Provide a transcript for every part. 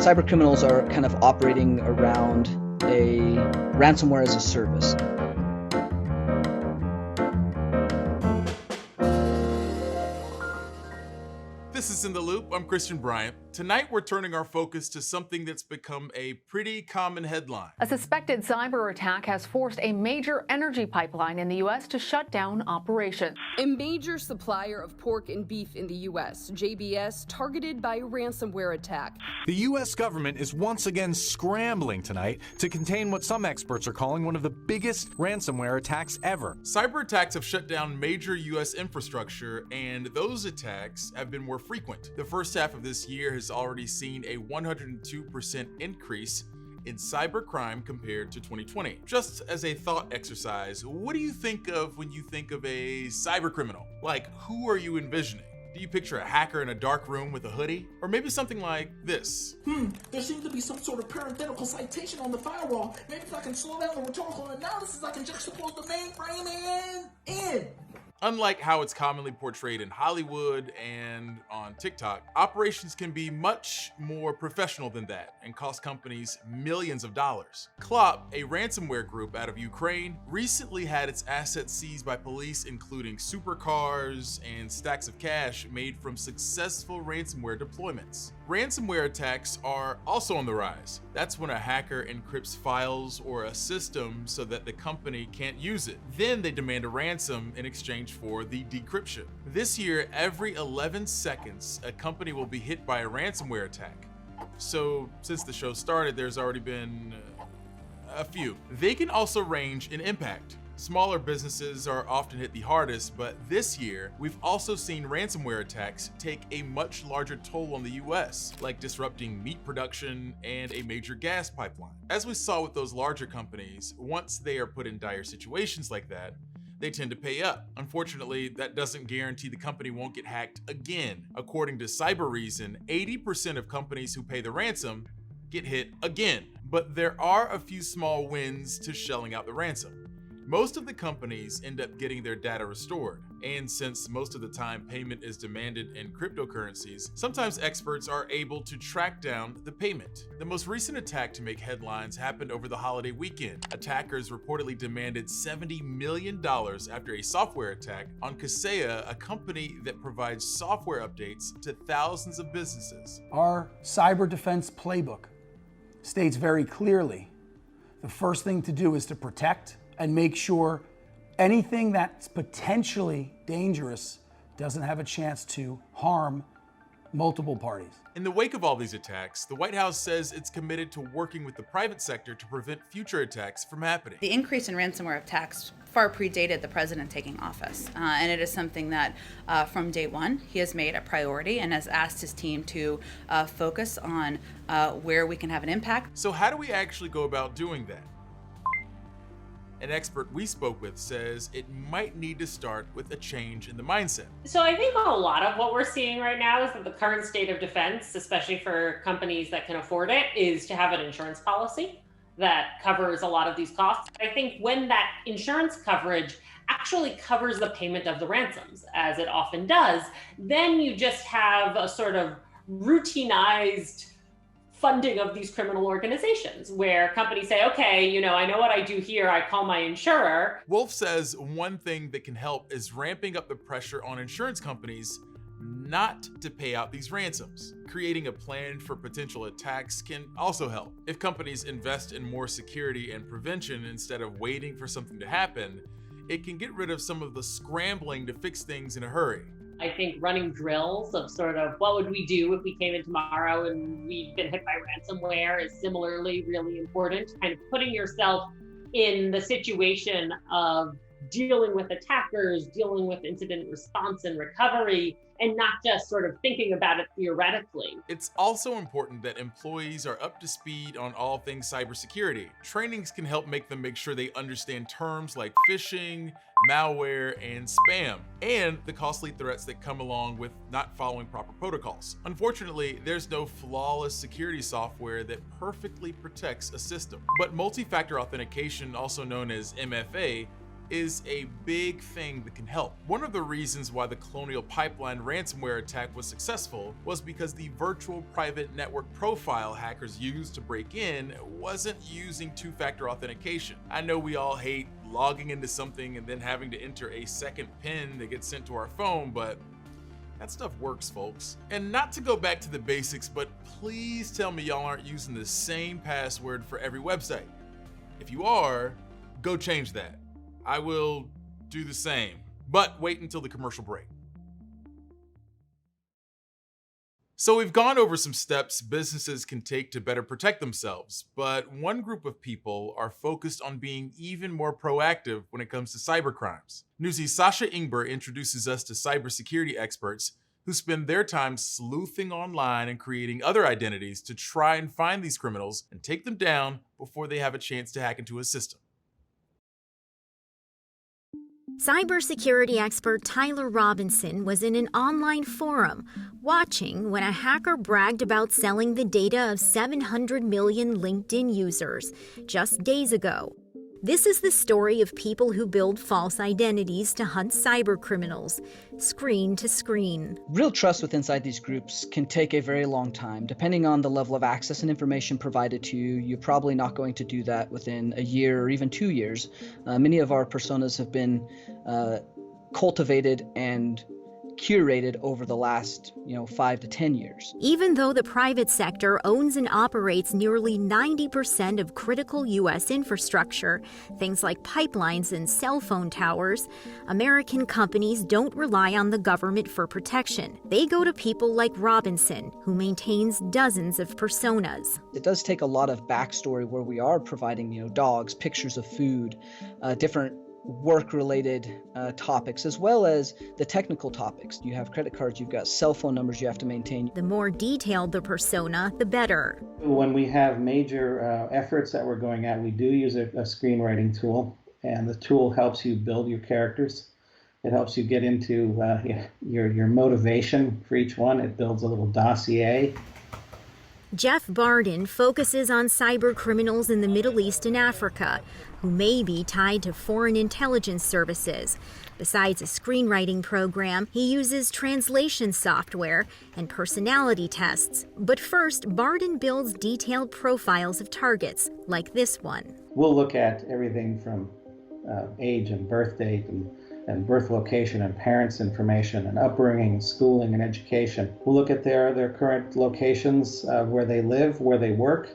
cyber criminals are kind of operating around a ransomware as a service. This is In the Loop. I'm Christian Bryant. Tonight, we're turning our focus to something that's become a pretty common headline. A suspected cyber attack has forced a major energy pipeline in the U.S. to shut down operations. A major supplier of pork and beef in the U.S., JBS, targeted by a ransomware attack. The U.S. government is once again scrambling tonight to contain what some experts are calling one of the biggest ransomware attacks ever. Cyber attacks have shut down major U.S. infrastructure, and those attacks have been more frequent. The first half of this year has already seen a 102% increase in cybercrime compared to 2020. Just as a thought exercise, what do you think of when you think of a cyber criminal? Like, who are you envisioning? Do you picture a hacker in a dark room with a hoodie? Or maybe something like this. There seems to be some sort of parenthetical citation on the firewall. Maybe if I can slow down the rhetorical analysis, I can juxtapose the mainframe and in. Unlike how it's commonly portrayed in Hollywood and on TikTok, operations can be much more professional than that and cost companies millions of dollars. Klop, a ransomware group out of Ukraine, recently had its assets seized by police, including supercars and stacks of cash made from successful ransomware deployments. Ransomware attacks are also on the rise. That's when a hacker encrypts files or a system so that the company can't use it. Then they demand a ransom in exchange for the decryption. This year, every 11 seconds, a company will be hit by a ransomware attack. So since the show started, there's already been a few. They can also range in impact. Smaller businesses are often hit the hardest, but this year, we've also seen ransomware attacks take a much larger toll on the US, like disrupting meat production and a major gas pipeline. As we saw with those larger companies, once they are put in dire situations like that, they tend to pay up. Unfortunately, that doesn't guarantee the company won't get hacked again. According to Cyber, 80% of companies who pay the ransom get hit again. But there are a few small wins to shelling out the ransom. Most of the companies end up getting their data restored, and since most of the time payment is demanded in cryptocurrencies, sometimes experts are able to track down the payment. The most recent attack to make headlines happened over the holiday weekend. Attackers reportedly demanded $70 million after a software attack on Kaseya, a company that provides software updates to thousands of businesses. Our cyber defense playbook states very clearly the first thing to do is to protect and make sure anything that's potentially dangerous doesn't have a chance to harm multiple parties. In the wake of all these attacks, the White House says it's committed to working with the private sector to prevent future attacks from happening. The increase in ransomware attacks far predated the president taking office, and it is something that from day one he has made a priority and has asked his team to focus on where we can have an impact. So how do we actually go about doing that? An expert we spoke with says it might need to start with a change in the mindset. So I think a lot of what we're seeing right now is that the current state of defense, especially for companies that can afford it, is to have an insurance policy that covers a lot of these costs. I think when that insurance coverage actually covers the payment of the ransoms, as it often does, then you just have a sort of routinized funding of these criminal organizations where companies say, okay, I know what I do here, I call my insurer. Wolf says one thing that can help is ramping up the pressure on insurance companies not to pay out these ransoms. Creating a plan for potential attacks can also help. If companies invest in more security and prevention instead of waiting for something to happen, it can get rid of some of the scrambling to fix things in a hurry. I think running drills of sort of what would we do if we came in tomorrow and we'd been hit by ransomware is similarly really important. Kind of putting yourself in the situation of dealing with attackers, dealing with incident response and recovery, and not just sort of thinking about it theoretically. It's also important that employees are up to speed on all things cybersecurity. Trainings can help make sure they understand terms like phishing, malware, and spam, and the costly threats that come along with not following proper protocols. Unfortunately, there's no flawless security software that perfectly protects a system. But multi-factor authentication, also known as MFA, is a big thing that can help. One of the reasons why the Colonial Pipeline ransomware attack was successful was because the virtual private network profile hackers used to break in wasn't using two-factor authentication. I know we all hate logging into something and then having to enter a second PIN that gets sent to our phone, but that stuff works, folks. And not to go back to the basics, but please tell me y'all aren't using the same password for every website. If you are, go change that. I will do the same, but wait until the commercial break. So we've gone over some steps businesses can take to better protect themselves, but one group of people are focused on being even more proactive when it comes to cybercrimes. Newsy's Sasha Ingber introduces us to cybersecurity experts who spend their time sleuthing online and creating other identities to try and find these criminals and take them down before they have a chance to hack into a system. Cybersecurity expert Tyler Robinson was in an online forum watching when a hacker bragged about selling the data of 700 million LinkedIn users just days ago. This is the story of people who build false identities to hunt cybercriminals, screen to screen. Real trust with inside these groups can take a very long time. Depending on the level of access and information provided to you, you're probably not going to do that within a year or even 2 years. Many of our personas have been cultivated and curated over the last 5 to 10 years. Even though the private sector owns and operates nearly 90% of critical U.S. infrastructure, things like pipelines and cell phone towers, American companies don't rely on the government for protection. They go to people like Robinson, who maintains dozens of personas. It does take a lot of backstory where we are providing, dogs, pictures of food, different work-related topics, as well as the technical topics. You have credit cards, you've got cell phone numbers you have to maintain. The more detailed the persona, the better. When we have major efforts that we're going at, we do use a screenwriting tool, and the tool helps you build your characters. It helps you get into your motivation for each one. It builds a little dossier. Jeff Barden focuses on cyber criminals in the Middle East and Africa who may be tied to foreign intelligence services. Besides a screenwriting program, he uses translation software and personality tests. But first, Barden builds detailed profiles of targets, like this one. We'll look at everything from age and birth date and birth location and parents' information and upbringing, schooling and education. We'll look at their current locations, where they live, where they work.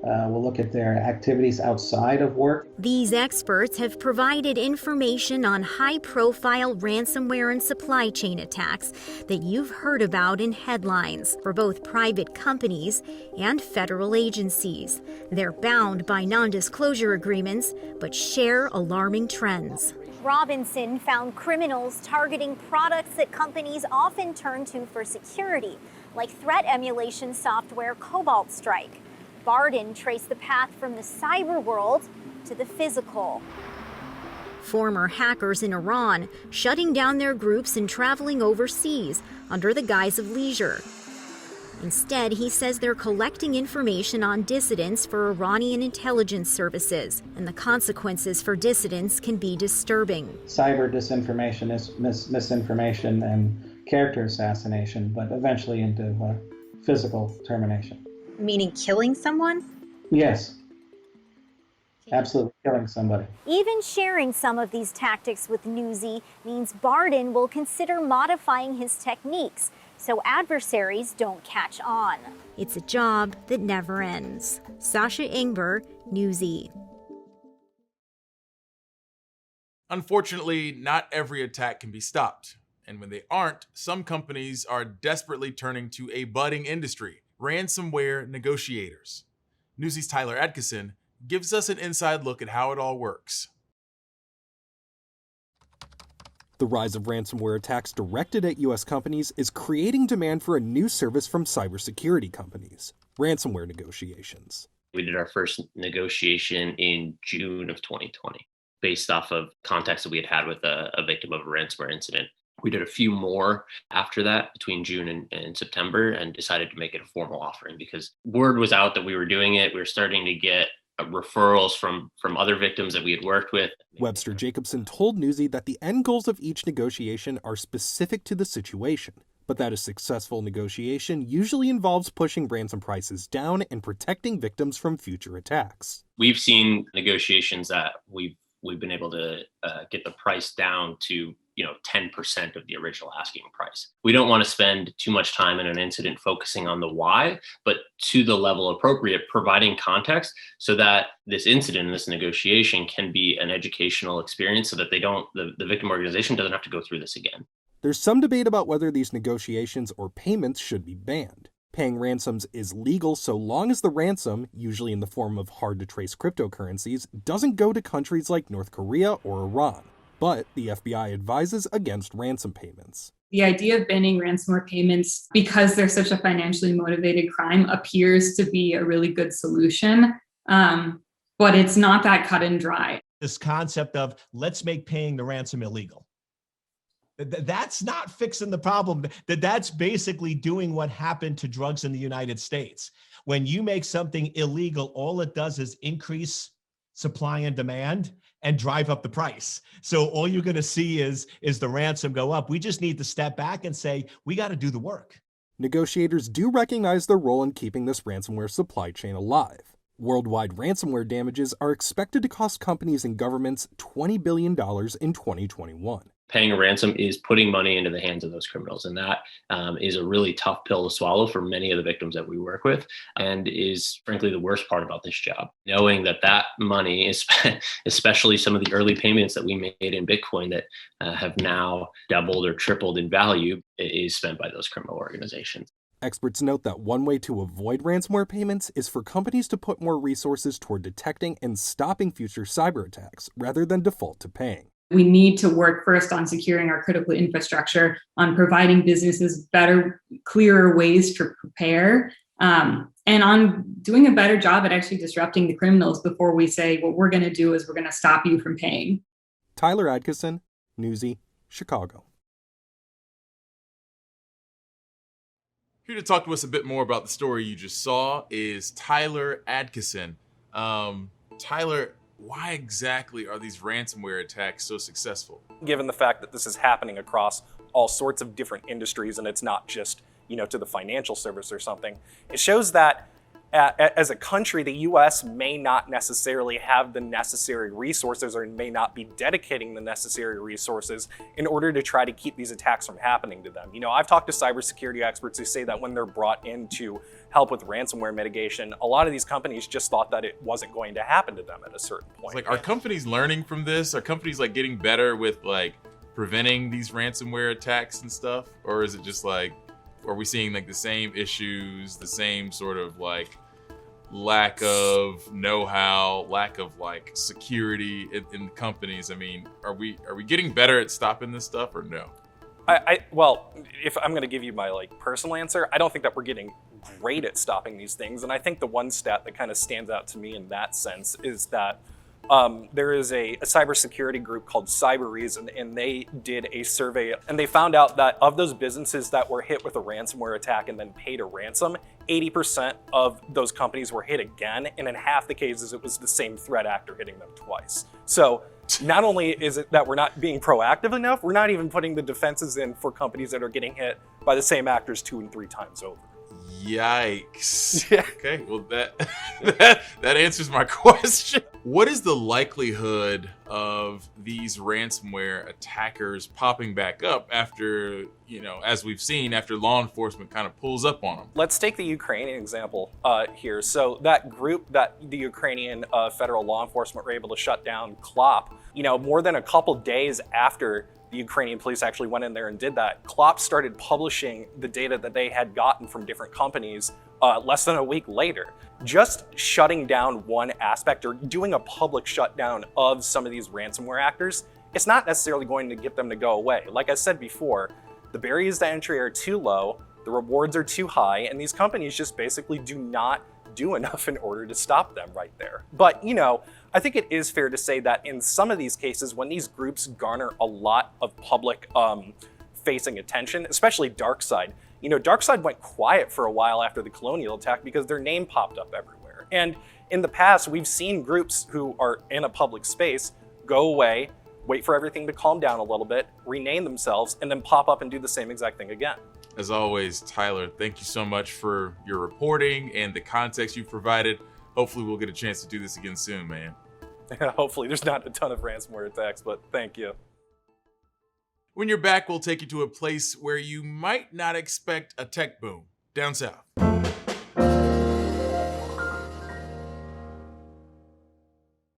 We'll look at their activities outside of work. These experts have provided information on high-profile ransomware and supply chain attacks that you've heard about in headlines for both private companies and federal agencies. They're bound by non-disclosure agreements, but share alarming trends. Robinson found criminals targeting products that companies often turn to for security, like threat emulation software Cobalt Strike. Barden traced the path from the cyber world to the physical. Former hackers in Iran shutting down their groups and traveling overseas under the guise of leisure. Instead, he says they're collecting information on dissidents for Iranian intelligence services, and the consequences for dissidents can be disturbing. Cyber disinformation is misinformation and character assassination, but eventually into physical termination. Meaning killing someone? Yes. Absolutely killing somebody. Even sharing some of these tactics with Newsy means Barden will consider modifying his techniques so adversaries don't catch on. It's a job that never ends. Sasha Ingber, Newsy. Unfortunately, not every attack can be stopped. And when they aren't, some companies are desperately turning to a budding industry, ransomware negotiators. Newsy's Tyler Atkinson gives us an inside look at how it all works. The rise of ransomware attacks directed at U.S. companies is creating demand for a new service from cybersecurity companies, ransomware negotiations. We did our first negotiation in June of 2020, based off of contacts that we had had with a victim of a ransomware incident. We did a few more after that between June and September and decided to make it a formal offering because word was out that we were doing it. We were starting to get referrals from other victims that we had worked with. Webster Jacobson told Newsy that the end goals of each negotiation are specific to the situation, but that a successful negotiation usually involves pushing ransom prices down and protecting victims from future attacks. We've seen negotiations that we've been able to get the price down to 10% of the original asking price. We don't want to spend too much time in an incident focusing on the why, but to the level appropriate, providing context so that this incident and this negotiation can be an educational experience so that the victim organization doesn't have to go through this again. There's some debate about whether these negotiations or payments should be banned. Paying ransoms is legal so long as the ransom, usually in the form of hard-to-trace cryptocurrencies, doesn't go to countries like North Korea or Iran. But the FBI advises against ransom payments. The idea of banning ransomware payments, because they're such a financially motivated crime, appears to be a really good solution, but it's not that cut and dry. This concept of let's make paying the ransom illegal. That's not fixing the problem. That's basically doing what happened to drugs in the United States. When you make something illegal, all it does is increase supply and demand and drive up the price. So all you're going to see is the ransom go up. We just need to step back and say, we got to do the work. Negotiators do recognize their role in keeping this ransomware supply chain alive. Worldwide ransomware damages are expected to cost companies and governments $20 billion in 2021. Paying a ransom is putting money into the hands of those criminals. And that is a really tough pill to swallow for many of the victims that we work with, and is frankly the worst part about this job. Knowing that money is, especially some of the early payments that we made in Bitcoin that have now doubled or tripled in value, is spent by those criminal organizations. Experts note that one way to avoid ransomware payments is for companies to put more resources toward detecting and stopping future cyber attacks rather than default to paying. We need to work first on securing our critical infrastructure, on providing businesses better, clearer ways to prepare, and on doing a better job at actually disrupting the criminals before we say what we're going to do is we're going to stop you from paying. Tyler Adkison, Newsy, Chicago. Here to talk to us a bit more about the story you just saw is Tyler Adkison. Tyler, why exactly are these ransomware attacks so successful? Given the fact that this is happening across all sorts of different industries and it's not just, to the financial service or something, it shows that as a country, the US may not necessarily have the necessary resources or may not be dedicating the necessary resources in order to try to keep these attacks from happening to them. I've talked to cybersecurity experts who say that when they're brought in to help with ransomware mitigation, a lot of these companies just thought that it wasn't going to happen to them at a certain point. It's are companies learning from this? Are companies getting better with preventing these ransomware attacks and stuff? Or is it just are we seeing the same issues, the same sort of lack of know-how, lack of security in the companies? I mean, are we getting better at stopping this stuff or no? Well, if I'm going to give you my personal answer, I don't think that we're getting great at stopping these things. And I think the one stat that kind of stands out to me in that sense is that there is a cybersecurity group called CyberReason, and they did a survey and they found out that of those businesses that were hit with a ransomware attack and then paid a ransom, 80% of those companies were hit again, and in half the cases it was the same threat actor hitting them twice. So not only is it that we're not being proactive enough, we're not even putting the defenses in for companies that are getting hit by the same actors 2 and 3 times over. Yikes. Okay, well that answers my question. What is the likelihood of these ransomware attackers popping back up after, as we've seen, after law enforcement kind of pulls up on them? Let's take the Ukrainian example here. So that group that the Ukrainian federal law enforcement were able to shut down, Clop, more than a couple days after the Ukrainian police actually went in there and did that, Clop started publishing the data that they had gotten from different companies less than a week later. Just shutting down one aspect or doing a public shutdown of some of these ransomware actors, it's not necessarily going to get them to go away. Like I said before, the barriers to entry are too low, the rewards are too high, and these companies just basically do not do enough in order to stop them right there. But, I think it is fair to say that in some of these cases, when these groups garner a lot of public facing attention, especially DarkSide, DarkSide went quiet for a while after the Colonial attack because their name popped up everywhere. And in the past, we've seen groups who are in a public space go away, wait for everything to calm down a little bit, rename themselves, and then pop up and do the same exact thing again. As always, Tyler, thank you so much for your reporting and the context you've provided. Hopefully we'll get a chance to do this again soon, man. Hopefully there's not a ton of ransomware attacks, but thank you. When you're back, we'll take you to a place where you might not expect a tech boom, down south.